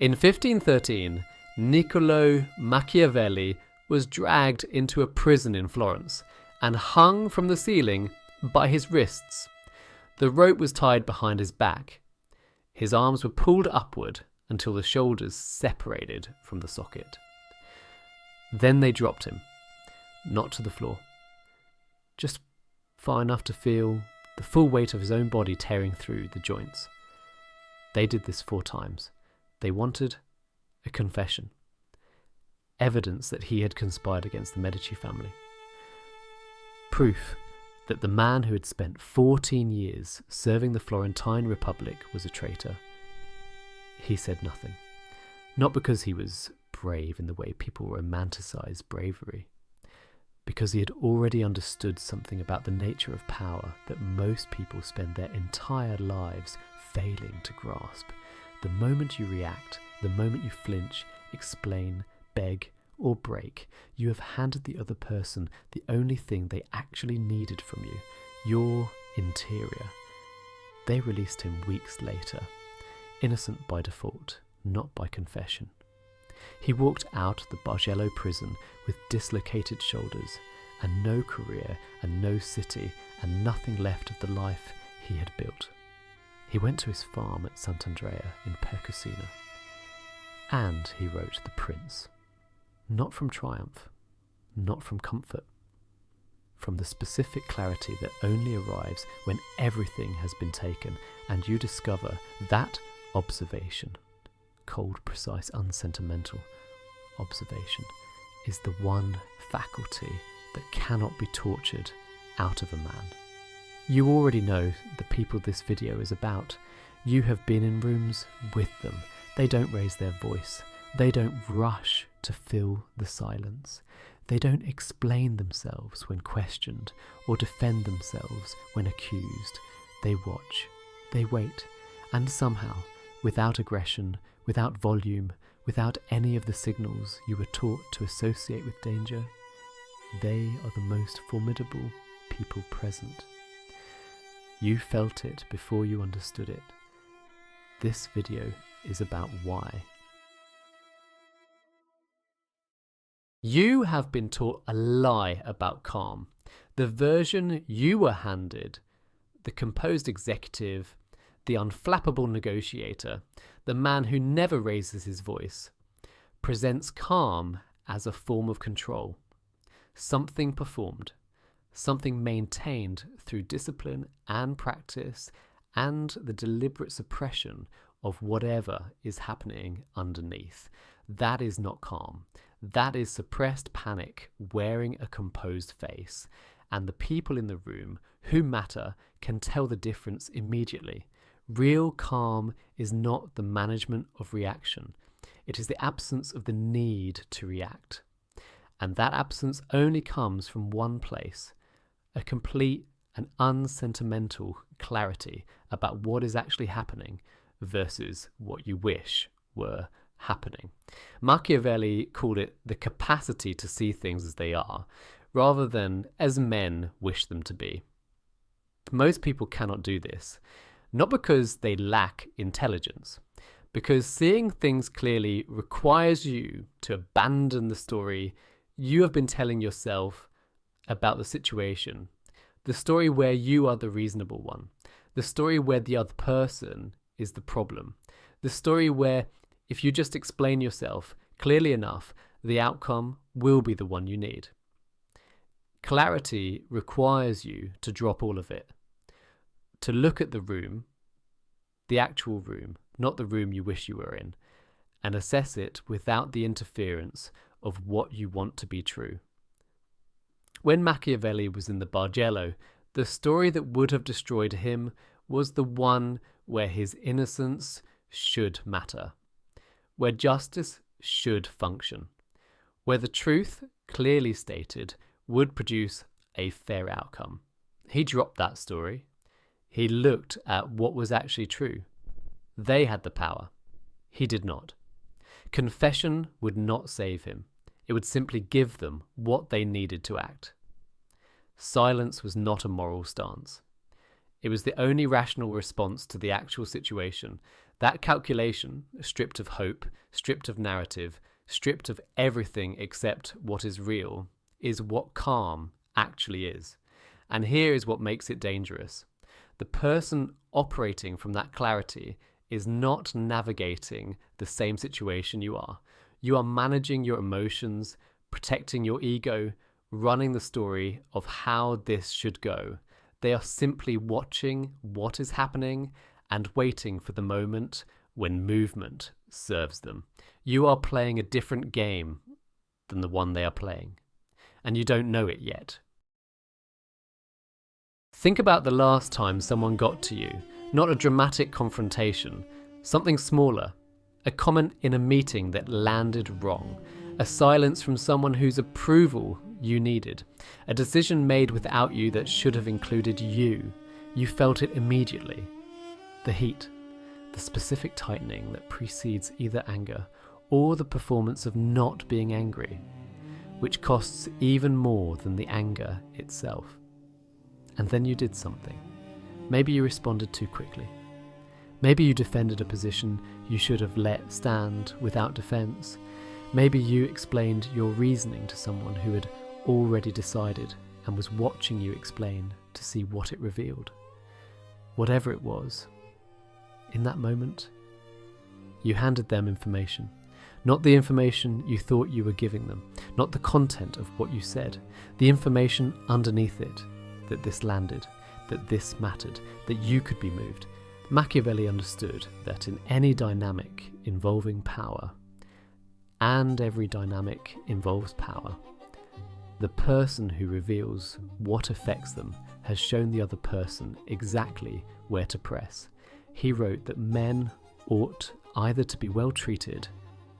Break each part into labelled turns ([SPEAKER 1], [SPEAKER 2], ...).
[SPEAKER 1] In 1513, Niccolò Machiavelli was dragged into a prison in Florence and hung from the ceiling by his wrists. The rope was tied behind his back. His arms were pulled upward until the shoulders separated from the socket. Then they dropped him, not to the floor, just far enough to feel the full weight of his own body tearing through the joints. They did this 4 times. They wanted a confession, evidence that he had conspired against the Medici family, proof that the man who had spent 14 years serving the Florentine Republic was a traitor. He said nothing, not because he was brave in the way people romanticize bravery, because he had already understood something about the nature of power that most people spend their entire lives failing to grasp. The moment you react, the moment you flinch, explain, beg, or break, you have handed the other person the only thing they actually needed from you, your interior. They released him weeks later, innocent by default, not by confession. He walked out of the Bargello prison with dislocated shoulders, and no career, and no city, and nothing left of the life he had built. He went to his farm at Sant'Andrea in Percusina, and he wrote The Prince. Not from triumph, not from comfort, from the specific clarity that only arrives when everything has been taken and you discover that observation, cold, precise, unsentimental observation, is the one faculty that cannot be tortured out of a man. You already know the people this video is about. You have been in rooms with them. They don't raise their voice. They don't rush to fill the silence. They don't explain themselves when questioned or defend themselves when accused. They watch, they wait, and somehow, without aggression, without volume, without any of the signals you were taught to associate with danger, they are the most formidable people present. You felt it before you understood it. This video is about why. You have been taught a lie about calm. The version you were handed, the composed executive, the unflappable negotiator, the man who never raises his voice, presents calm as a form of control. Something performed, something maintained through discipline and practice and the deliberate suppression of whatever is happening underneath. That is not calm. That is suppressed panic wearing a composed face, and the people in the room who matter can tell the difference immediately. Real calm is not the management of reaction. It is the absence of the need to react. And that absence only comes from one place, a complete and unsentimental clarity about what is actually happening versus what you wish were happening. Machiavelli called it the capacity to see things as they are, rather than as men wish them to be. Most people cannot do this, not because they lack intelligence, because seeing things clearly requires you to abandon the story you have been telling yourself about the situation, the story where you are the reasonable one, the story where the other person is the problem, the story where if you just explain yourself clearly enough, the outcome will be the one you need. Clarity requires you to drop all of it, to look at the room, the actual room, not the room you wish you were in, and assess it without the interference of what you want to be true. When Machiavelli was in the Bargello, the story that would have destroyed him was the one where his innocence should matter, where justice should function, where the truth, clearly stated, would produce a fair outcome. He dropped that story. He looked at what was actually true. They had the power. He did not. Confession would not save him. It would simply give them what they needed to act. Silence was not a moral stance. It was the only rational response to the actual situation That calculation, stripped of hope, stripped of narrative, stripped of everything except what is real, is what calm actually is. And here is what makes it dangerous. The person operating from that clarity is not navigating the same situation you are. You are managing your emotions, protecting your ego, running the story of how this should go. They are simply watching what is happening and waiting for the moment when movement serves them. You are playing a different game than the one they are playing, and you don't know it yet. Think about the last time someone got to you, not a dramatic confrontation, something smaller, a comment in a meeting that landed wrong, a silence from someone whose approval you needed, a decision made without you that should have included you. You felt it immediately. The heat, the specific tightening that precedes either anger or the performance of not being angry, which costs even more than the anger itself. And then you did something. Maybe you responded too quickly. Maybe you defended a position you should have let stand without defense. Maybe you explained your reasoning to someone who had already decided and was watching you explain to see what it revealed. Whatever it was, in that moment, you handed them information. Not the information you thought you were giving them, not the content of what you said, the information underneath it, that this landed, that this mattered, that you could be moved. Machiavelli understood that in any dynamic involving power, and every dynamic involves power, the person who reveals what affects them has shown the other person exactly where to press. He wrote that men ought either to be well treated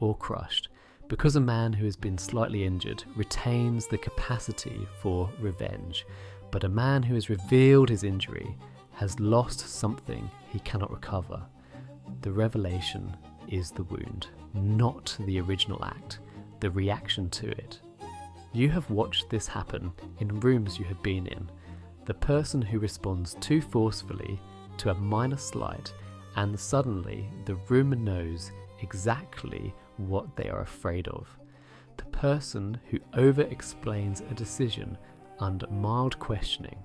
[SPEAKER 1] or crushed, because a man who has been slightly injured retains the capacity for revenge, but a man who has revealed his injury has lost something he cannot recover. The revelation is the wound, not the original act, the reaction to it. You have watched this happen in rooms you have been in. The person who responds too forcefully to a minor slight, and suddenly the room knows exactly what they are afraid of. The person who over-explains a decision under mild questioning,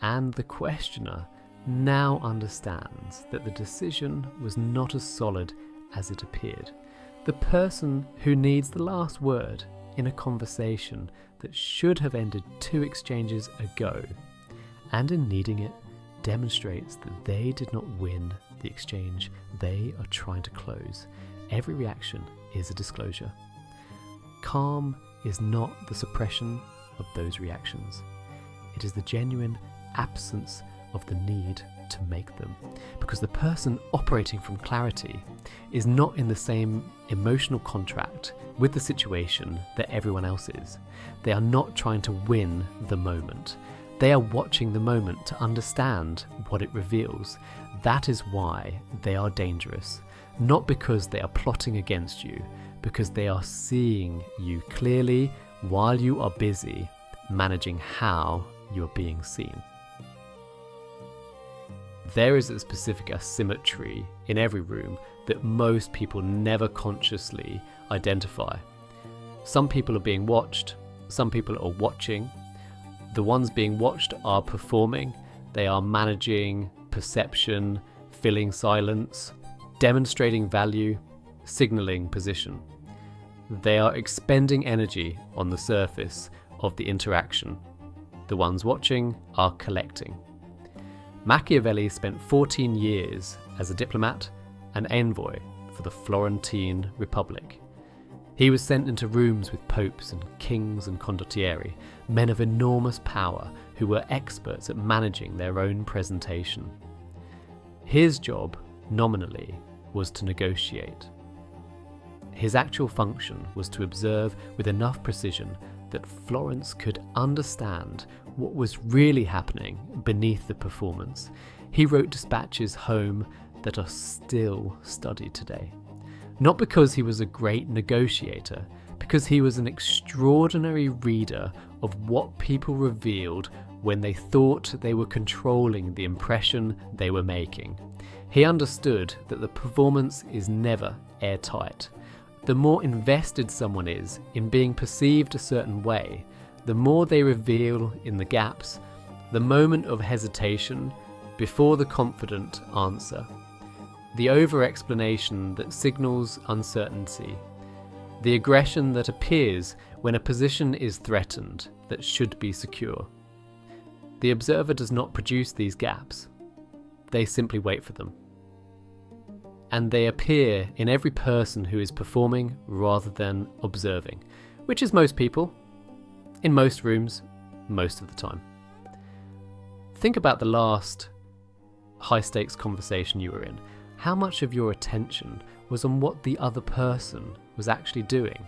[SPEAKER 1] and the questioner now understands that the decision was not as solid as it appeared. The person who needs the last word in a conversation that should have ended 2 exchanges ago, and in needing it, demonstrates that they did not win the exchange they are trying to close. Every reaction is a disclosure. Calm is not the suppression of those reactions. It is the genuine absence of the need to make them, because the person operating from clarity is not in the same emotional contract with the situation that everyone else is. They are not trying to win the moment. They are watching the moment to understand what it reveals. That is why they are dangerous, not because they are plotting against you, because they are seeing you clearly while you are busy managing how you are being seen. There is a specific asymmetry in every room that most people never consciously identify. Some people are being watched, some people are watching. The ones being watched are performing, they are managing perception, filling silence, demonstrating value, signaling position. They are expending energy on the surface of the interaction. The ones watching are collecting. Machiavelli spent 14 years as a diplomat and envoy for the Florentine Republic. He was sent into rooms with popes and kings and condottieri, men of enormous power who were experts at managing their own presentation. His job, nominally, was to negotiate. His actual function was to observe with enough precision that Florence could understand what was really happening beneath the performance. He wrote dispatches home that are still studied today. Not because he was a great negotiator, because he was an extraordinary reader of what people revealed when they thought they were controlling the impression they were making. He understood that the performance is never airtight. The more invested someone is in being perceived a certain way, the more they reveal in the gaps, the moment of hesitation before the confident answer, the over-explanation that signals uncertainty, the aggression that appears when a position is threatened that should be secure. The observer does not produce these gaps. They simply wait for them. And they appear in every person who is performing rather than observing, which is most people, in most rooms, most of the time. Think about the last high-stakes conversation you were in. How much of your attention was on what the other person was actually doing?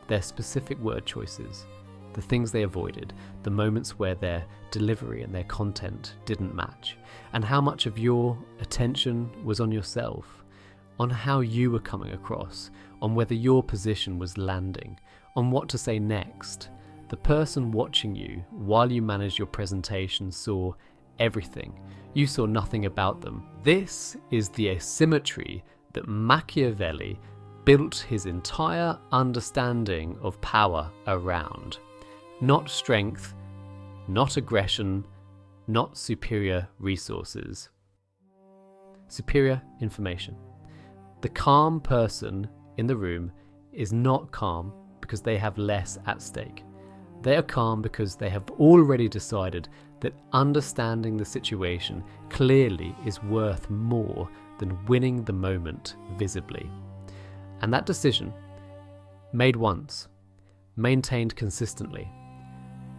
[SPEAKER 1] Their specific word choices, the things they avoided, the moments where their delivery and their content didn't match, and how much of your attention was on yourself, on how you were coming across, on whether your position was landing, on what to say next. The person watching you while you managed your presentation saw everything. You saw nothing about them. This is the asymmetry that Machiavelli built his entire understanding of power around. Not strength, not aggression, not superior resources. Superior information. The calm person in the room is not calm because they have less at stake. They are calm because they have already decided that understanding the situation clearly is worth more than winning the moment visibly. And that decision, made once, maintained consistently,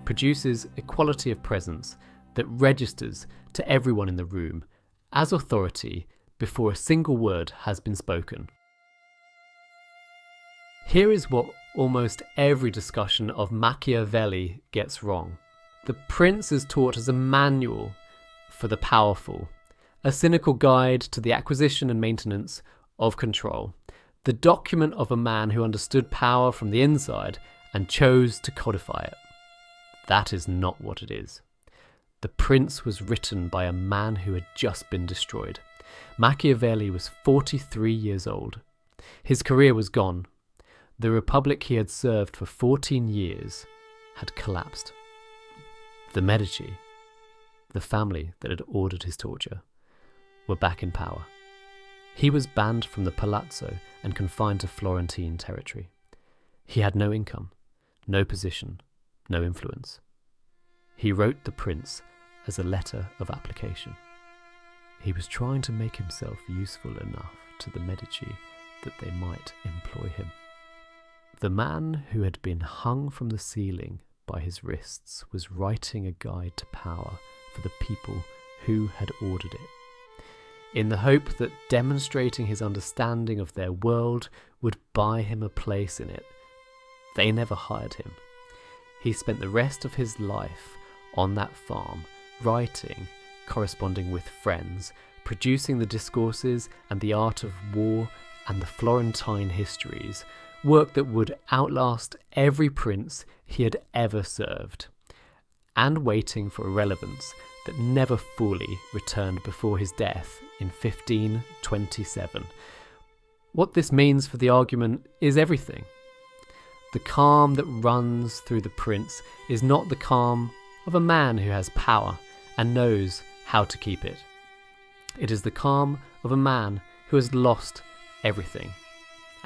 [SPEAKER 1] produces a quality of presence that registers to everyone in the room as authority before a single word has been spoken. Here is what almost every discussion of Machiavelli gets wrong. The Prince is taught as a manual for the powerful, a cynical guide to the acquisition and maintenance of control, the document of a man who understood power from the inside and chose to codify it. That is not what it is. The Prince was written by a man who had just been destroyed. Machiavelli was 43 years old. His career was gone. The republic he had served for 14 years had collapsed. The Medici, the family that had ordered his torture, were back in power. He was banned from the palazzo and confined to Florentine territory. He had no income, no position, no influence. He wrote the prince as a letter of application. He was trying to make himself useful enough to the Medici that they might employ him. The man who had been hung from the ceiling by his wrists was writing a guide to power for the people who had ordered it, in the hope that demonstrating his understanding of their world would buy him a place in it. They never hired him. He spent the rest of his life on that farm, writing, corresponding with friends, producing the discourses and the art of war and the Florentine histories, work that would outlast every prince he had ever served, and waiting for a relevance that never fully returned before his death in 1527. What this means for the argument is everything. The calm that runs through the prince is not the calm of a man who has power and knows how to keep it. It is the calm of a man who has lost everything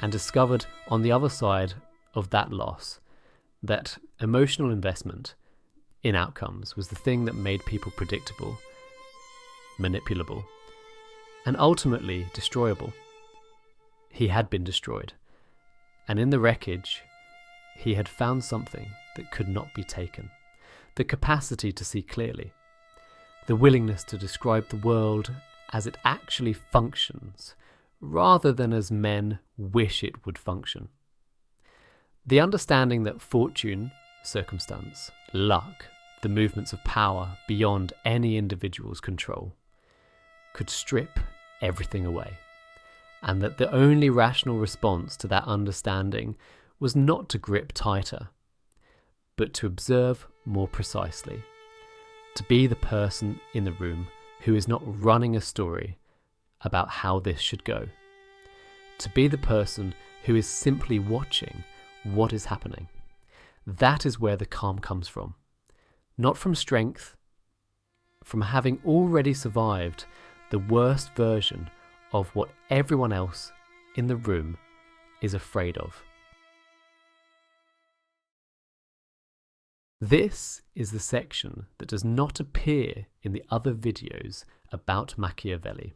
[SPEAKER 1] and discovered on the other side of that loss that emotional investment in outcomes was the thing that made people predictable, manipulable, and ultimately destroyable. He had been destroyed, and in the wreckage, he had found something that could not be taken: the capacity to see clearly, the willingness to describe the world as it actually functions, rather than as men wish it would function. The understanding that fortune, circumstance, luck, the movements of power beyond any individual's control, could strip everything away, and that the only rational response to that understanding was not to grip tighter, but to observe more precisely, to be the person in the room who is not running a story about how this should go. To be the person who is simply watching what is happening. That is where the calm comes from. Not from strength, from having already survived the worst version of what everyone else in the room is afraid of. This is the section that does not appear in the other videos about Machiavelli.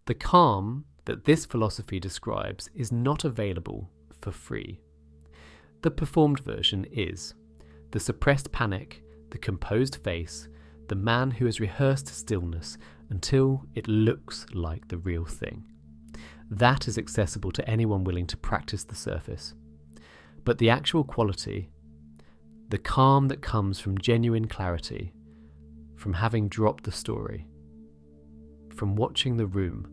[SPEAKER 1] The calm that this philosophy describes is not available for free. The performed version is the suppressed panic, the composed face, the man who has rehearsed stillness until it looks like the real thing. That is accessible to anyone willing to practice the surface. But the actual quality, the calm that comes from genuine clarity, from having dropped the story, from watching the room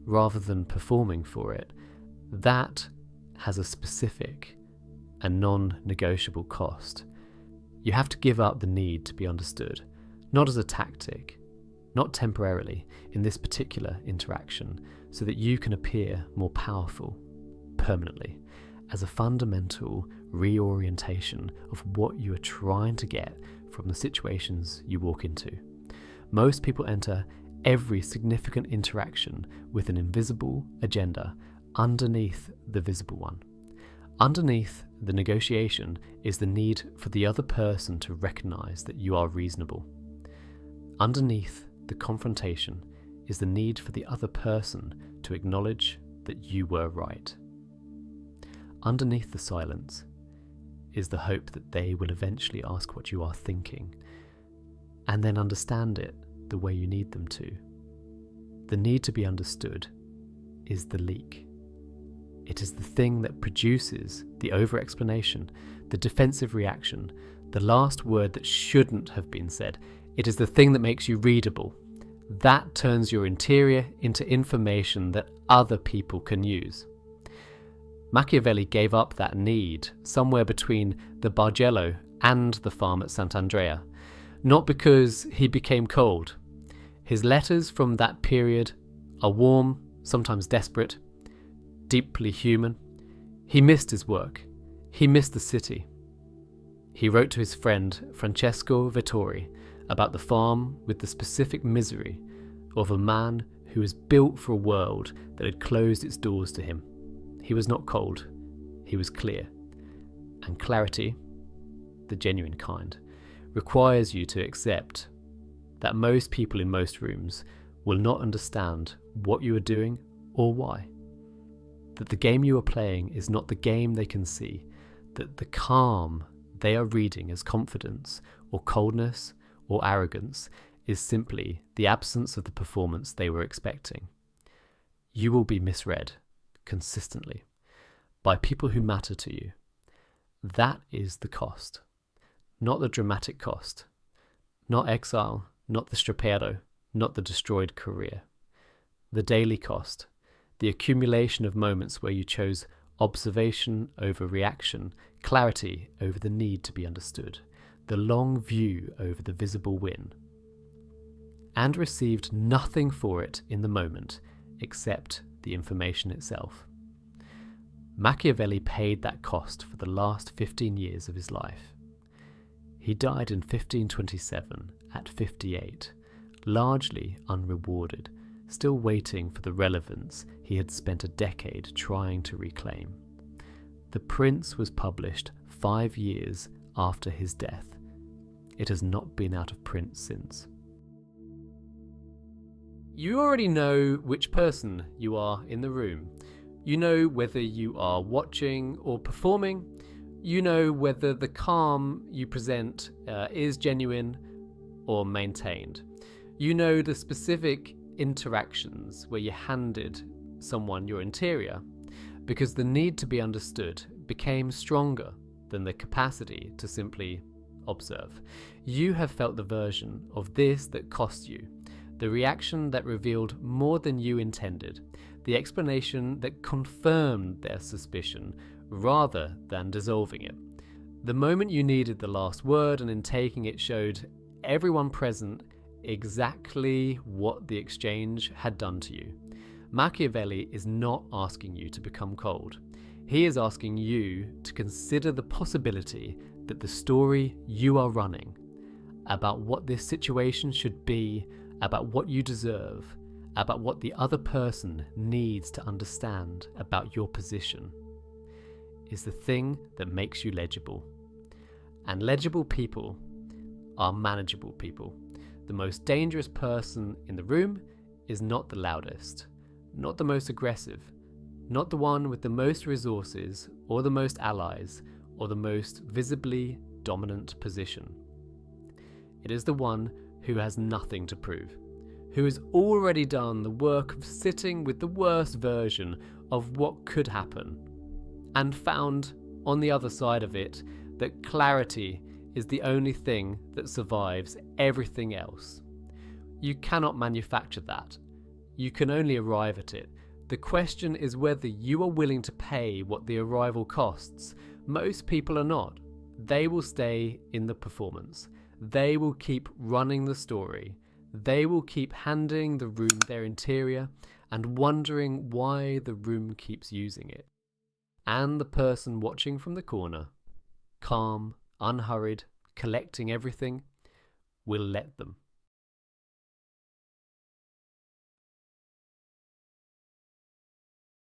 [SPEAKER 1] rather than performing for it, that has a specific and non-negotiable cost. You have to give up the need to be understood, not as a tactic, not temporarily in this particular interaction, so that you can appear more powerful permanently, as a fundamental reorientation of what you are trying to get from the situations you walk into. Most people enter every significant interaction with an invisible agenda underneath the visible one. Underneath the negotiation is the need for the other person to recognize that you are reasonable. Underneath the confrontation is the need for the other person to acknowledge that you were right. Underneath the silence is the hope that they will eventually ask what you are thinking, and then understand it the way you need them to. The need to be understood is the leak. It is the thing that produces the over-explanation, the defensive reaction, the last word that shouldn't have been said. It is the thing that makes you readable. That turns your interior into information that other people can use. Machiavelli gave up that need somewhere between the Bargello and the farm at Sant'Andrea, not because he became cold. His letters from that period are warm, sometimes desperate, deeply human. He missed his work. He missed the city. He wrote to his friend Francesco Vettori about the farm with the specific misery of a man who was built for a world that had closed its doors to him. He was not cold, he was clear. And clarity, the genuine kind, requires you to accept that most people in most rooms will not understand what you are doing or why. That the game you are playing is not the game they can see, that the calm they are reading as confidence or coldness or arrogance is simply the absence of the performance they were expecting. You will be misread consistently by people who matter to you. That is the cost, not the dramatic cost, not exile, not the strappero, not the destroyed career. The daily cost, the accumulation of moments where you chose observation over reaction, clarity over the need to be understood, the long view over the visible win, and received nothing for it in the moment except the information itself. Machiavelli paid that cost for the last 15 years of his life. He died in 1527 at 58, largely unrewarded, still waiting for the relevance he had spent a decade trying to reclaim. The Prince was published 5 years after his death. It has not been out of print since. You already know which person you are in the room. You know whether you are watching or performing. You know whether the calm you present is genuine or maintained. You know the specific interactions where you handed someone your interior because the need to be understood became stronger than the capacity to simply observe. You have felt the version of this that cost you, the reaction that revealed more than you intended, the explanation that confirmed their suspicion rather than dissolving it. The moment you needed the last word and in taking it showed everyone present exactly what the exchange had done to you. Machiavelli is not asking you to become cold. He is asking you to consider the possibility that the story you are running about what this situation should be, about what you deserve, about what the other person needs to understand about your position, is the thing that makes you legible. And legible people are manageable people. The most dangerous person in the room is not the loudest, not the most aggressive, not the one with the most resources or the most allies or the most visibly dominant position. It is the one who has nothing to prove, who has already done the work of sitting with the worst version of what could happen, and found on the other side of it that clarity is the only thing that survives everything else. You cannot manufacture that. You can only arrive at it. The question is whether you are willing to pay what the arrival costs. Most people are not. They will stay in the performance. They will keep running the story. They will keep handing the room their interior and wondering why the room keeps using it. And the person watching from the corner, calm, unhurried, collecting everything, will let them.